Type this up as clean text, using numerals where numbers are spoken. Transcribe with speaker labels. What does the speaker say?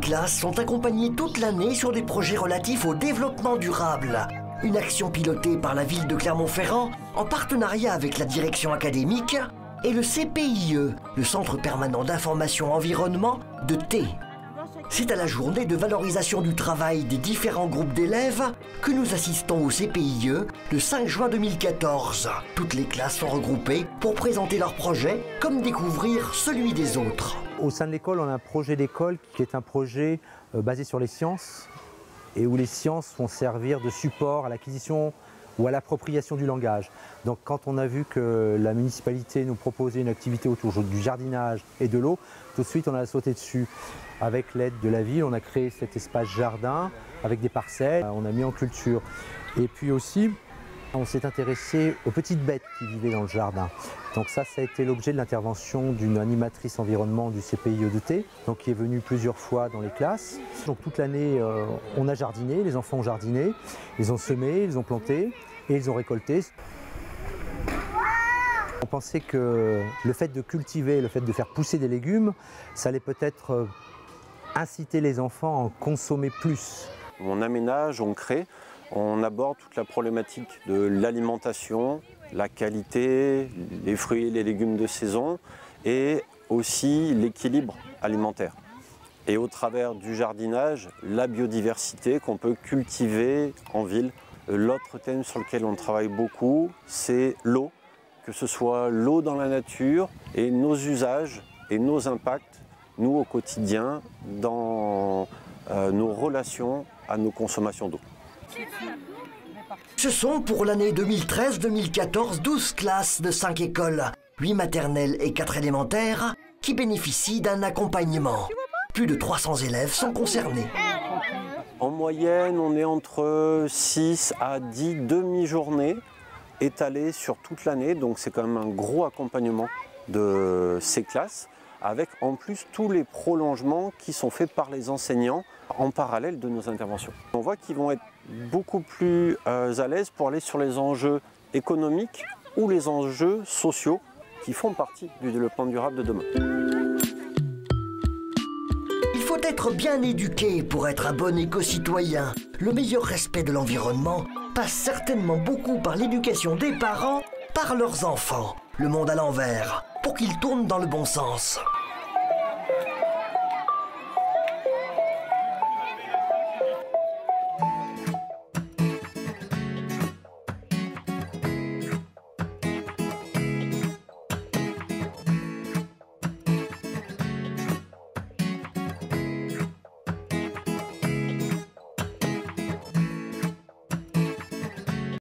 Speaker 1: classes sont accompagnées toute l'année sur des projets relatifs au développement durable. Une action pilotée par la ville de Clermont-Ferrand en partenariat avec la direction académique et le CPIE, le Centre permanent d'information environnement de Thé. C'est à la journée de valorisation du travail des différents groupes d'élèves que nous assistons au CPIE le 5 juin 2014. Toutes les classes sont regroupées pour présenter leurs projets comme découvrir celui des autres.
Speaker 2: Au sein de l'école, on a un projet d'école qui est un projet basé sur les sciences et où les sciences vont servir de support à l'acquisition ou à l'appropriation du langage. Donc quand on a vu que la municipalité nous proposait une activité autour du jardinage et de l'eau, tout de suite on a sauté dessus. Avec l'aide de la ville, on a créé cet espace jardin avec des parcelles, on a mis en culture. Et puis aussi, on s'est intéressé aux petites bêtes qui vivaient dans le jardin. Donc ça a été l'objet de l'intervention d'une animatrice environnement du CPIE de Thé, donc qui est venue plusieurs fois dans les classes. Donc toute l'année, on a jardiné, les enfants ont jardiné, ils ont semé, ils ont planté et ils ont récolté. On pensait que le fait de cultiver, le fait de faire pousser des légumes, ça allait peut-être inciter les enfants à en consommer plus.
Speaker 3: On aménage, on crée, on aborde toute la problématique de l'alimentation, la qualité, les fruits et les légumes de saison et aussi l'équilibre alimentaire. Et au travers du jardinage, la biodiversité qu'on peut cultiver en ville. L'autre thème sur lequel on travaille beaucoup, c'est l'eau, que ce soit l'eau dans la nature et nos usages et nos impacts, nous au quotidien, dans nos relations à nos consommations d'eau.
Speaker 1: Ce sont pour l'année 2013-2014 12 classes de 5 écoles, 8 maternelles et 4 élémentaires qui bénéficient d'un accompagnement. Plus de 300 élèves sont concernés.
Speaker 3: En moyenne, on est entre 6 à 10 demi-journées étalées sur toute l'année, donc c'est quand même un gros accompagnement de ces classes, avec en plus tous les prolongements qui sont faits par les enseignants en parallèle de nos interventions. On voit qu'ils vont être beaucoup plus à l'aise pour aller sur les enjeux économiques ou les enjeux sociaux qui font partie du développement durable de demain.
Speaker 1: Il faut être bien éduqué pour être un bon éco-citoyen. Le meilleur respect de l'environnement passe certainement beaucoup par l'éducation des parents, par leurs enfants. Le monde à l'envers, pour qu'ils tournent dans le bon sens.